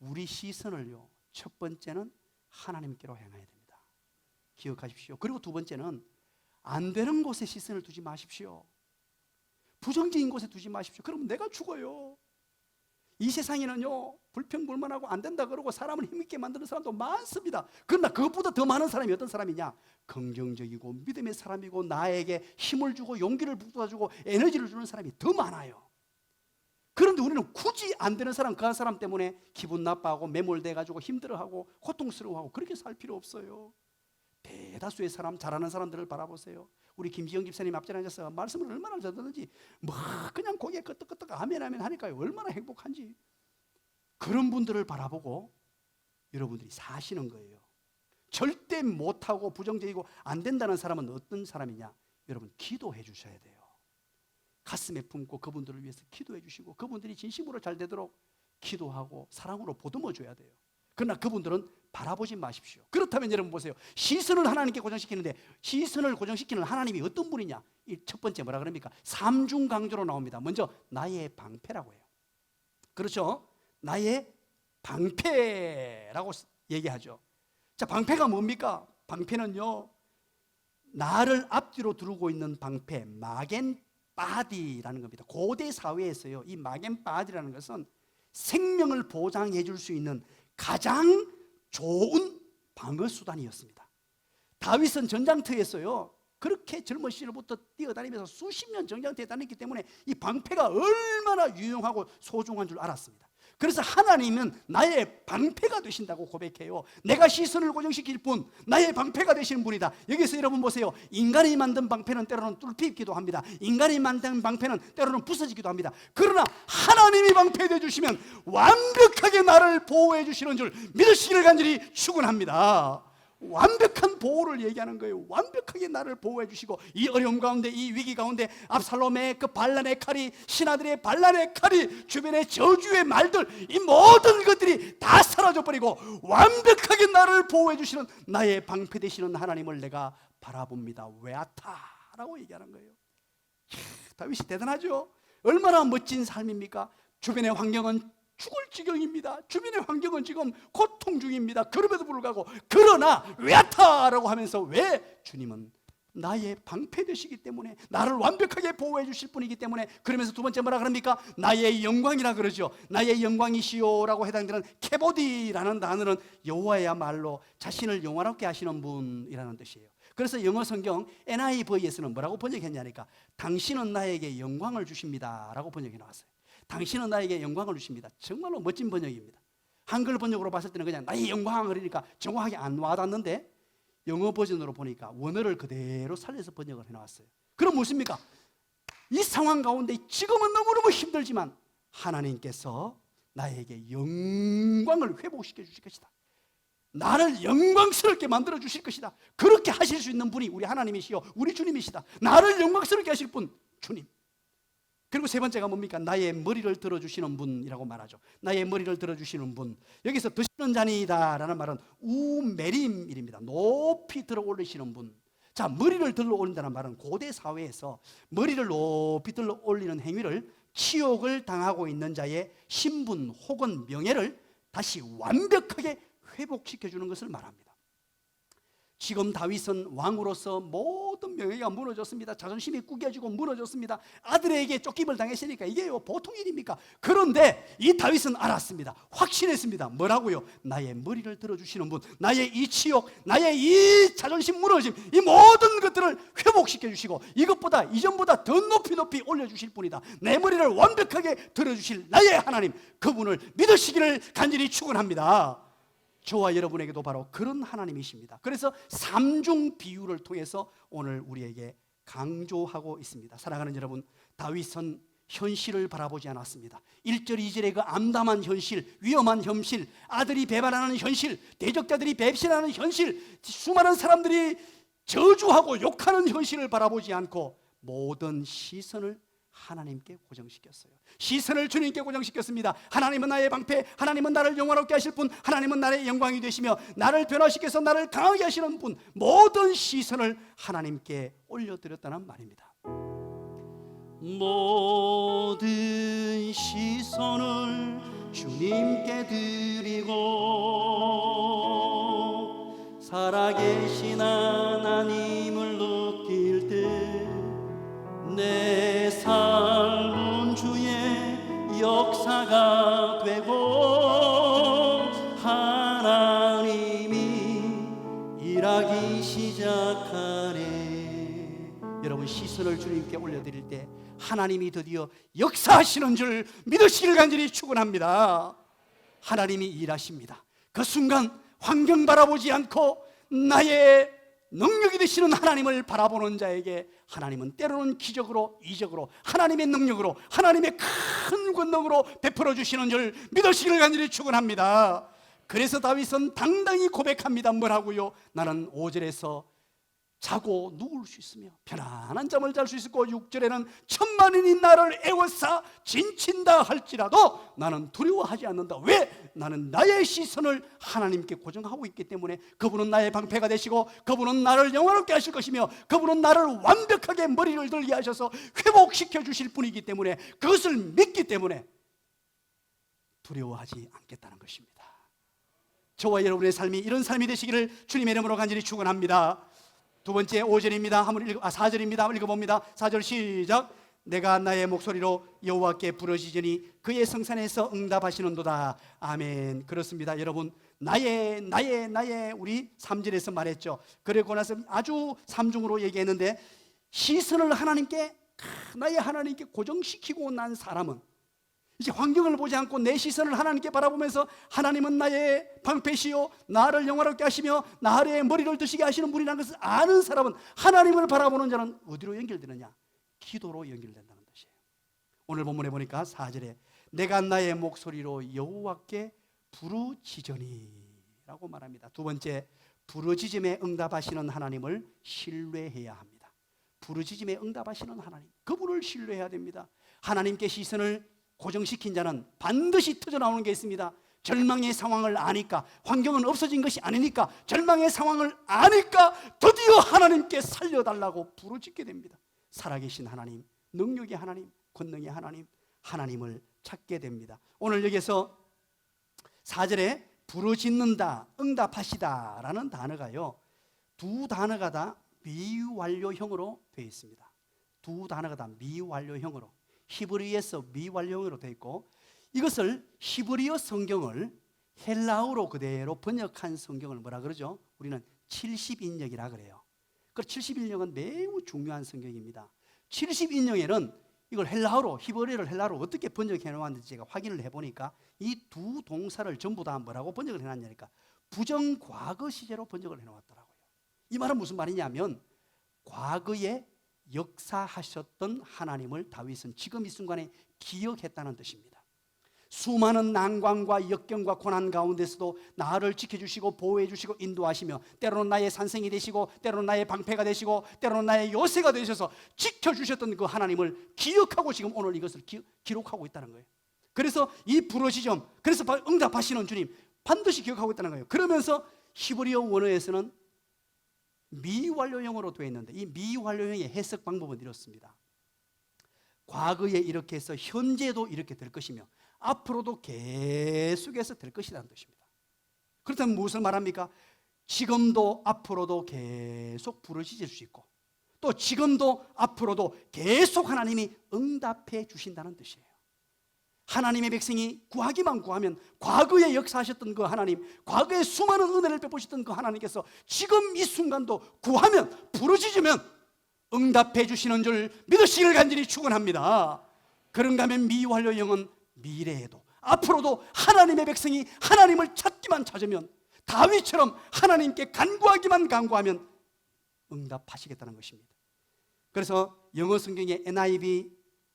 우리 시선을요 첫 번째는 하나님께로 향해야 됩니다. 기억하십시오. 그리고 두 번째는 안 되는 곳에 시선을 두지 마십시오. 부정적인 곳에 두지 마십시오. 그러면 내가 죽어요. 이 세상에는요 불평불만하고 안 된다 그러고 사람을 힘있게 만드는 사람도 많습니다. 그러나 그것보다 더 많은 사람이 어떤 사람이냐? 긍정적이고 믿음의 사람이고 나에게 힘을 주고 용기를 북돋아주고 에너지를 주는 사람이 더 많아요. 그런데 우리는 굳이 안 되는 사람, 그 사람 때문에 기분 나빠하고 매몰돼가지고 힘들어하고 고통스러워하고 그렇게 살 필요 없어요. 대다수의 사람, 잘하는 사람들을 바라보세요. 우리 김지영 집사님 앞전에 앉아서 말씀을 얼마나 잘 듣는지 뭐 그냥 고개 끄덕끄덕 아멘 아멘 하니까 얼마나 행복한지. 그런 분들을 바라보고 여러분들이 사시는 거예요. 절대 못하고 부정적이고 안 된다는 사람은 어떤 사람이냐? 여러분 기도해 주셔야 돼요. 가슴에 품고 그분들을 위해서 기도해 주시고 그분들이 진심으로 잘 되도록 기도하고 사랑으로 보듬어 줘야 돼요. 그러나 그분들은 바라보지 마십시오. 그렇다면 여러분 보세요. 시선을 하나님께 고정시키는데 시선을 고정시키는 하나님이 어떤 분이냐? 이 첫 번째 뭐라 그럽니까? 삼중 강조로 나옵니다. 먼저 나의 방패라고 해요. 그렇죠? 나의 방패라고 얘기하죠. 자, 방패가 뭡니까? 방패는요 나를 앞뒤로 두르고 있는 방패, 마겐바디라는 겁니다. 고대 사회에서요 이 마겐바디라는 것은 생명을 보장해 줄 수 있는 가장 좋은 방어 수단이었습니다. 다윗은 전장터에서요 그렇게 젊은 시절부터 뛰어다니면서 수십 년 전장터에 다녔기 때문에 이 방패가 얼마나 유용하고 소중한 줄 알았습니다. 그래서 하나님은 나의 방패가 되신다고 고백해요. 내가 시선을 고정시킬 분, 나의 방패가 되시는 분이다. 여기서 여러분 보세요. 인간이 만든 방패는 때로는 뚫히기도 합니다. 인간이 만든 방패는 때로는 부서지기도 합니다. 그러나 하나님이 방패 되어주시면 완벽하게 나를 보호해 주시는 줄 믿으시기를 간절히 축원합니다. 완벽한 보호를 얘기하는 거예요. 완벽하게 나를 보호해 주시고 이 어려움 가운데, 이 위기 가운데 압살롬의 그 반란의 칼이, 신하들의 반란의 칼이, 주변의 저주의 말들, 이 모든 것들이 다 사라져버리고 완벽하게 나를 보호해 주시는 나의 방패 되시는 하나님을 내가 바라봅니다. 외아타라고 얘기하는 거예요. 다윗이 대단하죠. 얼마나 멋진 삶입니까? 주변의 환경은 죽을 지경입니다. 주변의 환경은 지금 고통 중입니다. 그럼에도 불구하고 그러나 외아타라고 하면서 왜? 주님은 나의 방패 되시기 때문에, 나를 완벽하게 보호해 주실 분이기 때문에. 그러면서 두 번째 뭐라 그럽니까? 나의 영광이라 그러죠. 나의 영광이시오라고 해당되는 케보디라는 단어는 여호와야말로 자신을 영화롭게 하시는 분이라는 뜻이에요. 그래서 영어 성경 NIV에서는 뭐라고 번역했냐니까 당신은 나에게 영광을 주십니다 라고 번역해 나왔어요. 당신은 나에게 영광을 주십니다. 정말로 멋진 번역입니다. 한글 번역으로 봤을 때는 그냥 나의 영광 그러니까 정확하게 안 와닿는데 영어 버전으로 보니까 원어를 그대로 살려서 번역을 해놨어요. 그럼 무엇입니까? 이 상황 가운데 지금은 너무너무 힘들지만 하나님께서 나에게 영광을 회복시켜 주실 것이다. 나를 영광스럽게 만들어 주실 것이다. 그렇게 하실 수 있는 분이 우리 하나님이시요 우리 주님이시다. 나를 영광스럽게 하실 분 주님. 그리고 세 번째가 뭡니까? 나의 머리를 들어주시는 분이라고 말하죠. 나의 머리를 들어주시는 분. 여기서 드시는 자니이다 라는 말은 우메림입니다. 높이 들어 올리시는 분. 자, 머리를 들어 올린다는 말은 고대 사회에서 머리를 높이 들어 올리는 행위를 치욕을 당하고 있는 자의 신분 혹은 명예를 다시 완벽하게 회복시켜주는 것을 말합니다. 지금 다윗은 왕으로서 모든 명예가 무너졌습니다. 자존심이 구겨지고 무너졌습니다. 아들에게 쫓김을 당했으니까 이게 보통 일입니까? 그런데 이 다윗은 알았습니다. 확신했습니다. 뭐라고요? 나의 머리를 들어주시는 분, 나의 이 치욕, 나의 이 자존심 무너짐, 이 모든 것들을 회복시켜 주시고 이것보다 이전보다 더 높이 높이 올려주실 분이다. 내 머리를 완벽하게 들어주실 나의 하나님, 그분을 믿으시기를 간절히 축원합니다. 저와 여러분에게도 바로 그런 하나님이십니다. 그래서 삼중 비유를 통해서 오늘 우리에게 강조하고 있습니다. 사랑하는 여러분, 다윗은 현실을 바라보지 않았습니다. 1절 2절의 그 암담한 현실, 위험한 현실, 아들이 배반하는 현실, 대적자들이 배신하는 현실, 수많은 사람들이 저주하고 욕하는 현실을 바라보지 않고 모든 시선을 하나님께 고정시켰어요. 시선을 주님께 고정시켰습니다. 하나님은 나의 방패, 하나님은 나를 영화롭게 하실 분, 하나님은 나의 영광이 되시며 나를 변화시켜서 나를 강하게 하시는 분, 모든 시선을 하나님께 올려드렸다는 말입니다. 모든 시선을 주님께 드리고 살아계신 하나님을 느낄 때 내 삶은 주의 역사가 되고 하나님이 일하기 시작하네. 여러분, 시선을 주님께 올려드릴 때 하나님이 드디어 역사하시는 줄 믿으시길 간절히 축원합니다. 하나님이 일하십니다. 그 순간 환경 바라보지 않고 나의 능력이 되시는 하나님을 바라보는 자에게 하나님은 때로는 기적으로, 이적으로, 하나님의 능력으로, 하나님의 큰 권능으로 베풀어 주시는 줄 믿으시기를 간절히 축원합니다. 그래서 다윗은 당당히 고백합니다. 뭐라고요? 나는 5절에서 자고 누울 수 있으며 편안한 잠을 잘 수 있고 6절에는 천만인이 나를 애워싸 진친다 할지라도 나는 두려워하지 않는다. 왜? 나는 나의 시선을 하나님께 고정하고 있기 때문에 그분은 나의 방패가 되시고 그분은 나를 영화롭게 하실 것이며 그분은 나를 완벽하게 머리를 들게 하셔서 회복시켜 주실 분이기 때문에 그것을 믿기 때문에 두려워하지 않겠다는 것입니다. 저와 여러분의 삶이 이런 삶이 되시기를 주님의 이름으로 간절히 축원합니다. 두 번째 5절입니다. 4절입니다. 읽어봅니다. 4절 시작. 내가 나의 목소리로 여호와께 부르짖으니 그의 성산에서 응답하시는도다. 아멘. 그렇습니다. 여러분, 나의 우리 3절에서 말했죠. 그러고 나서 아주 삼중으로 얘기했는데 시선을 하나님께, 나의 하나님께 고정시키고 난 사람은 이제 환경을 보지 않고 내 시선을 하나님께 바라보면서 하나님은 나의 방패시요 나를 영화롭게 하시며 나의 머리를 드시게 하시는 분이라는 것을 아는 사람은, 하나님을 바라보는 자는 어디로 연결되느냐? 기도로 연결된다는 것이에요. 오늘 본문에 보니까 4절에 내가 나의 목소리로 여호와께 부르짖으니 라고 말합니다. 두 번째, 부르짖음에 응답하시는 하나님을 신뢰해야 합니다. 부르짖음에 응답하시는 하나님, 그분을 신뢰해야 됩니다. 하나님께 시선을 고정시킨 자는 반드시 터져나오는 게 있습니다. 절망의 상황을 아니까, 환경은 없어진 것이 아니니까, 절망의 상황을 아니까 드디어 하나님께 살려달라고 부르짖게 됩니다. 살아계신 하나님, 능력의 하나님, 권능의 하나님, 하나님을 찾게 됩니다. 오늘 여기서 4절에 부르짖는다, 응답하시다 라는 단어가요, 두 단어가 다 미완료형으로 되어 있습니다. 두 단어가 다 미완료형으로, 히브리어에서 미완료형으로 되어 있고, 이것을 히브리어 성경을 헬라어로 그대로 번역한 성경을 뭐라 그러죠? 우리는 70인역이라 그래요. 그 70인역은 매우 중요한 성경입니다. 70인역에는 이걸 헬라어로, 히브리어를 헬라어로 어떻게 번역해 놓았는지 제가 확인을 해보니까 이 두 동사를 전부 다 뭐라고 번역을 해놨냐니까 부정과거 시제로 번역을 해놓았더라고요. 이 말은 무슨 말이냐면 과거에 역사하셨던 하나님을 다윗은 지금 이 순간에 기억했다는 뜻입니다. 수많은 난관과 역경과 고난 가운데서도 나를 지켜주시고 보호해주시고 인도하시며 때로는 나의 산성이 되시고 때로는 나의 방패가 되시고 때로는 나의 요새가 되셔서 지켜주셨던 그 하나님을 기억하고 지금 오늘 이것을 기록하고 있다는 거예요. 그래서 이 부르짖음, 그래서 응답하시는 주님 반드시 기억하고 있다는 거예요. 그러면서 히브리어 원어에서는 미완료형으로 되어 있는데 이 미완료형의 해석 방법은 이렇습니다. 과거에 이렇게 해서 현재도 이렇게 될 것이며 앞으로도 계속해서 될 것이라는 뜻입니다. 그렇다면 무엇을 말합니까? 지금도 앞으로도 계속 부르짖을 수 있고, 또 지금도 앞으로도 계속 하나님이 응답해 주신다는 뜻이에요. 하나님의 백성이 구하기만 구하면 과거에 역사하셨던 그 하나님, 과거에 수많은 은혜를 베푸셨던 그 하나님께서 지금 이 순간도 구하면, 부르짖으면 응답해 주시는 줄 믿으시기를 간절히 축원합니다. 그런가 하면 미완료 영은 미래에도 앞으로도 하나님의 백성이 하나님을 찾으면, 다윗처럼 하나님께 간구하기만 간구하면 응답하시겠다는 것입니다. 그래서 영어 성경의 NIV,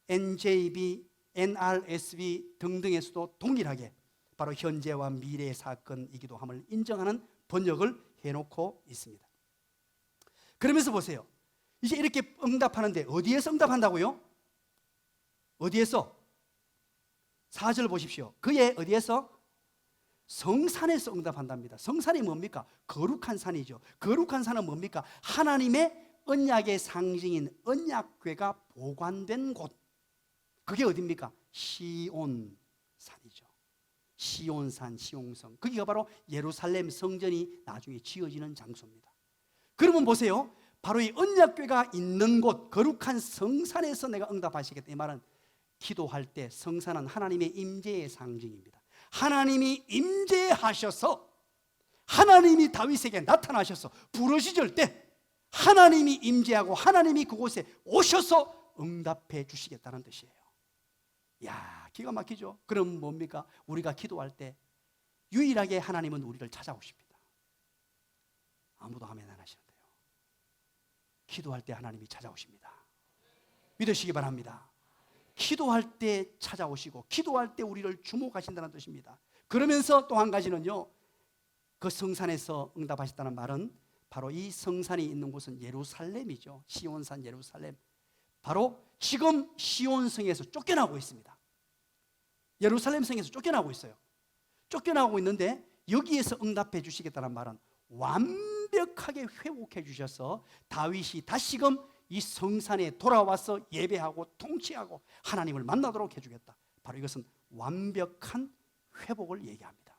NJB, NRSV 등등에서도 동일하게 바로 현재와 미래의 사건이기도 함을 인정하는 번역을 해놓고 있습니다. 그러면서 보세요. 이제 이렇게 응답하는데 어디에서 응답한다고요? 어디에서? 4절 보십시오. 그의 어디에서? 성산에서 응답한답니다. 성산이 뭡니까? 거룩한 산이죠. 거룩한 산은 뭡니까? 하나님의 언약의 상징인 언약궤가 보관된 곳. 그게 어디입니까? 시온산이죠. 시온산, 시온성. 거기가 바로 예루살렘 성전이 나중에 지어지는 장소입니다. 그러면 보세요. 바로 이 언약궤가 있는 곳, 거룩한 성산에서 내가 응답하시겠다. 이 말은 기도할 때 성산은 하나님의 임재의 상징입니다. 하나님이 임재하셔서, 하나님이 다윗에게 나타나셔서 부르짖을 때 하나님이 임재하고 하나님이 그곳에 오셔서 응답해 주시겠다는 뜻이에요. 야, 기가 막히죠. 그럼 뭡니까? 우리가 기도할 때 유일하게 하나님은 우리를 찾아오십니다. 아무도 아멘 안 하시는데요. 기도할 때 하나님이 찾아오십니다. 믿으시기 바랍니다. 기도할 때 찾아오시고 기도할 때 우리를 주목하신다는 뜻입니다. 그러면서 또 한 가지는요, 그 성산에서 응답하셨다는 말은 바로 이 성산이 있는 곳은 예루살렘이죠. 시온산 예루살렘. 바로 지금 시온성에서 쫓겨나고 있습니다. 예루살렘 성에서 쫓겨나고 있어요. 쫓겨나고 있는데 여기에서 응답해 주시겠다는 말은 완벽하게 회복해 주셔서 다윗이 다시금 이 성산에 돌아와서 예배하고 통치하고 하나님을 만나도록 해주겠다. 바로 이것은 완벽한 회복을 얘기합니다.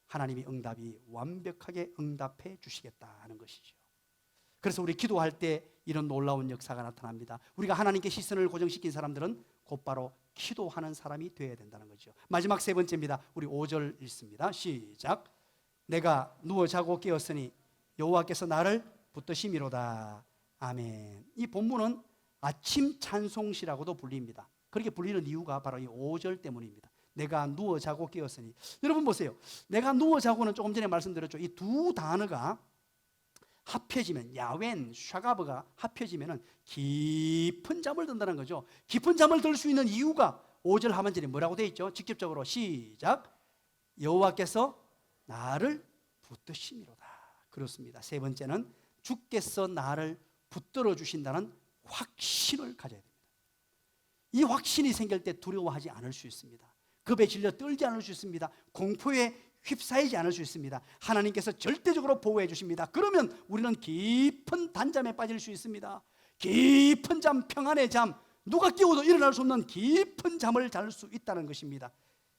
하나님이 응답이 완벽하게 응답해 주시겠다 하는 것이죠. 그래서 우리 기도할 때 이런 놀라운 역사가 나타납니다. 우리가 하나님께 시선을 고정시킨 사람들은 곧바로 기도하는 사람이 되어야 된다는 거죠. 마지막 세 번째입니다. 우리 5절 읽습니다. 시작. 내가 누워 자고 깨었으니 여호와께서 나를 붙드심이로다. 아멘. 이 본문은 아침 찬송시라고도 불립니다. 그렇게 불리는 이유가 바로 이 5절 때문입니다. 내가 누워 자고 깨었으니. 여러분 보세요. 내가 누워 자고는 조금 전에 말씀드렸죠. 이 두 단어가 합해지면, 야웬, 샤가브가 합해지면 깊은 잠을 든다는 거죠. 깊은 잠을 들 수 있는 이유가 5절 하반절에 뭐라고 되어 있죠? 직접적으로 시작. 여호와께서 나를 붙드심이로다. 그렇습니다. 세 번째는 주께서 나를 붙들어 주신다는 확신을 가져야 됩니다. 이 확신이 생길 때 두려워하지 않을 수 있습니다. 겁에 질려 떨지 않을 수 있습니다. 공포에 휩싸이지 않을 수 있습니다. 하나님께서 절대적으로 보호해 주십니다. 그러면 우리는 깊은 단잠에 빠질 수 있습니다. 깊은 잠, 평안의 잠, 누가 깨워도 일어날 수 없는 깊은 잠을 잘 수 있다는 것입니다.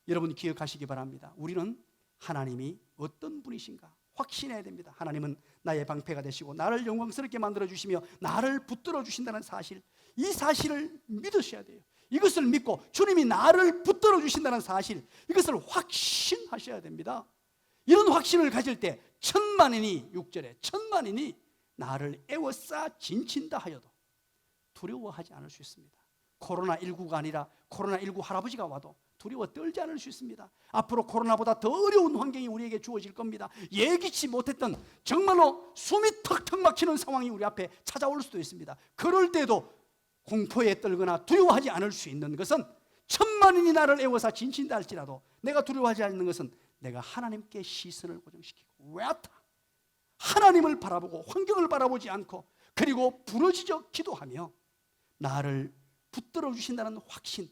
여러분 기억하시기 바랍니다. 우리는 하나님이 어떤 분이신가 확신해야 됩니다. 하나님은 나의 방패가 되시고 나를 영광스럽게 만들어 주시며 나를 붙들어 주신다는 사실, 이 사실을 믿으셔야 돼요. 이것을 믿고 주님이 나를 붙들어 주신다는 사실, 이것을 확신하셔야 됩니다. 이런 확신을 가질 때 천만인이, 6절에 천만인이 나를 애워싸 진친다 하여도 두려워하지 않을 수 있습니다. 코로나19가 아니라 코로나19 할아버지가 와도 두려워 떨지 않을 수 있습니다. 앞으로 코로나보다 더 어려운 환경이 우리에게 주어질 겁니다. 예기치 못했던 정말로 숨이 턱턱 막히는 상황이 우리 앞에 찾아올 수도 있습니다. 그럴 때도 공포에 떨거나 두려워하지 않을 수 있는 것은 천만인이 나를 애워서 진친다 할지라도 내가 두려워하지 않는 것은 내가 하나님께 시선을 고정시키고 외았다. 하나님을 바라보고 환경을 바라보지 않고 그리고 부르짖어 기도하며 나를 붙들어 주신다는 확신,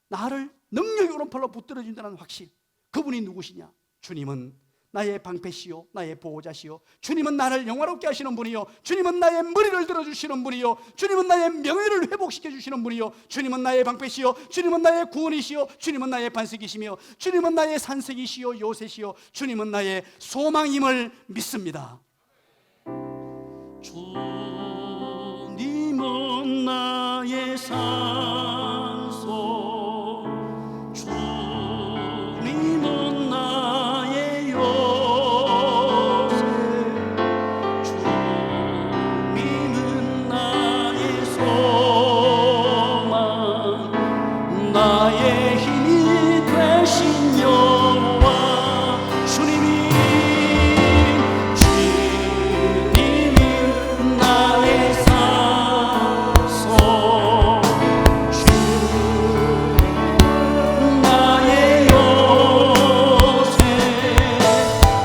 나를 능력의 오른팔로 붙들어 준다는 확신. 그분이 누구시냐? 주님은 나의 방패시요 나의 보호자시요, 주님은 나를 영화롭게 하시는 분이요, 주님은 나의 머리를 들어주시는 분이요, 주님은 나의 명예를 회복시켜 주시는 분이요, 주님은 나의 방패시요, 주님은 나의 구원이시요, 주님은 나의 반석이시며, 주님은 나의 산석이시요 요새시요, 주님은 나의 소망임을 믿습니다. 주님은 나의 산소, 주님은 나의 요새, 주님은 나의 소망, 나의 힘이 되신 여호와. 주님은 나의 산소, 주님은 나의 요새,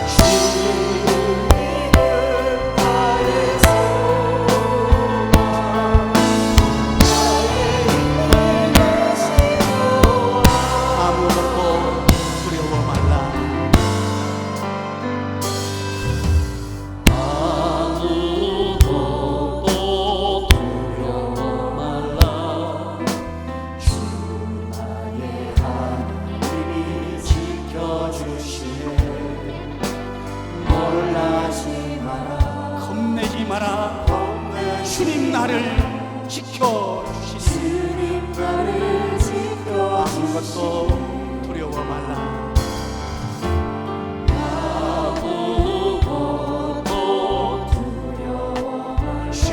주님은 나의 소망, 아무것도 두려워 말라. 아무것도 두려워 말라. 주 나의 하나님이 지켜주시네. 놀라지 마라, 겁내지 마라. 주님 나를 지켜주시니 아무것도 두려워 말라. 아무것도 두려워 말라. 주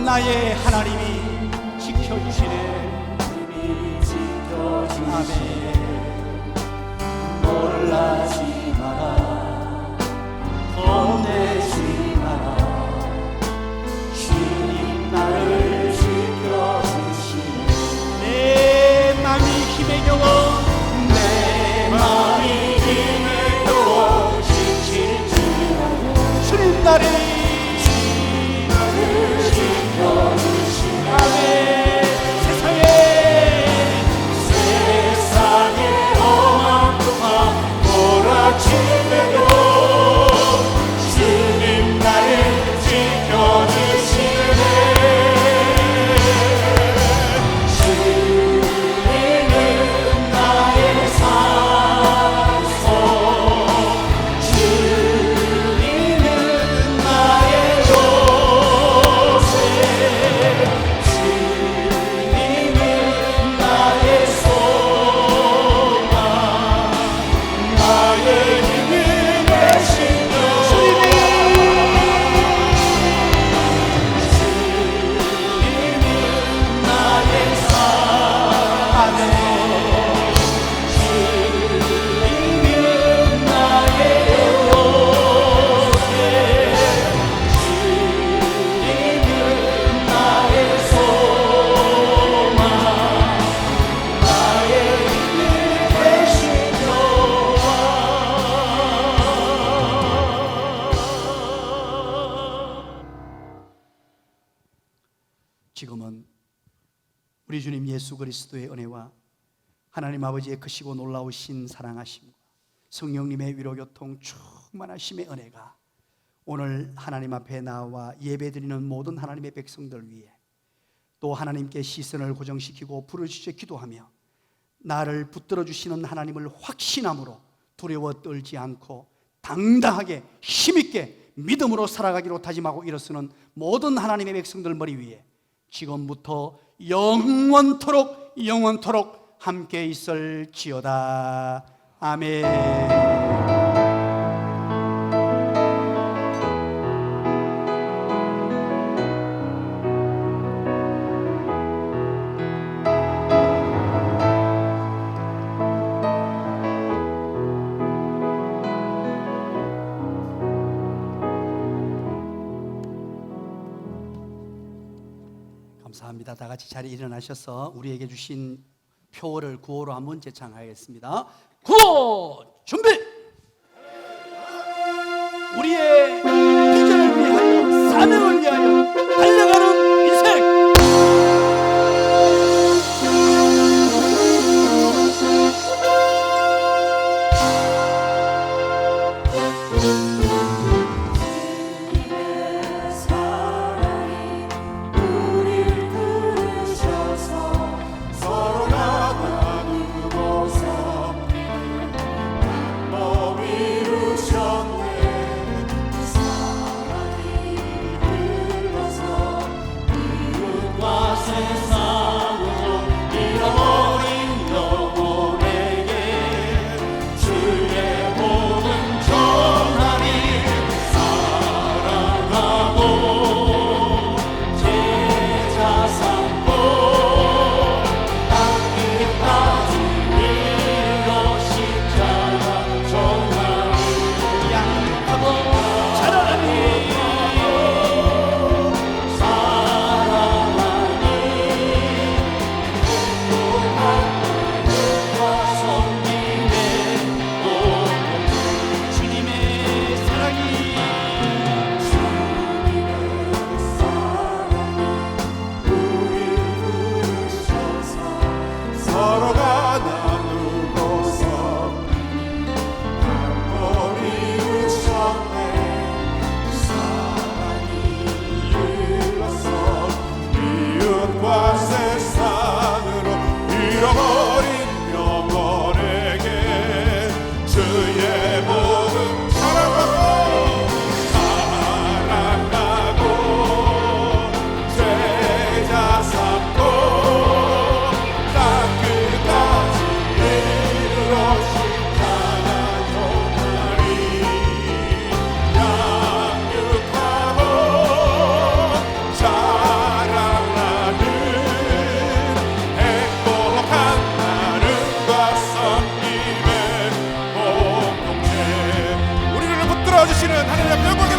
나의 하나님이 지켜주시네. 아멘. 놀라지 마라, 겁내지 마라. 주님 나를 지켜주시네. 내 맘이 힘에 겨워, 내 맘이 힘에 겨워 지칠지라도 주님 나를 지켜주시네. 아멘. 세상에 험한 풍파 몰아치면도 주님 나를 지켜주시네. 주님은 나의 산소, 주님은 나의 요새, 주님은 나의 소망, 나의 힘이 되신 주님은 나의 사랑, 주님은 나의 요새, 주님은 나의 소망, 나의 힘이 되신 여호와. 지금은 우리 주님 예수 그리스도의 은혜와 하나님 아버지의 크시고 놀라우신 사랑하심과 성령님의 위로교통 충만하심의 은혜가 오늘 하나님 앞에 나와 예배드리는 모든 하나님의 백성들 위해, 또 하나님께 시선을 고정시키고 부르짖어 기도하며 나를 붙들어 주시는 하나님을 확신함으로 두려워 떨지 않고 당당하게 힘있게 믿음으로 살아가기로 다짐하고 일어서는 모든 하나님의 백성들 머리 위에 지금부터 영원토록 함께 있을지어다. 아멘. 감사합니다. 다 같이 자리에 일어나셔서 우리에게 주신 표어를 구호로 한번 제창하겠습니다. 구호 준비! 우리의 비전을 위하여, 사명을 위하여 달려가는 인생. 잃어버린 영혼에게 주의 복음 사랑하고 죄자 삼고 땅 끝까지 이르러 십자가 종아리 양육하고 자랑하는 행복한 나눔과 섬김의 공동체. 우리를 붙들어 주시는 하나님 앞에 영광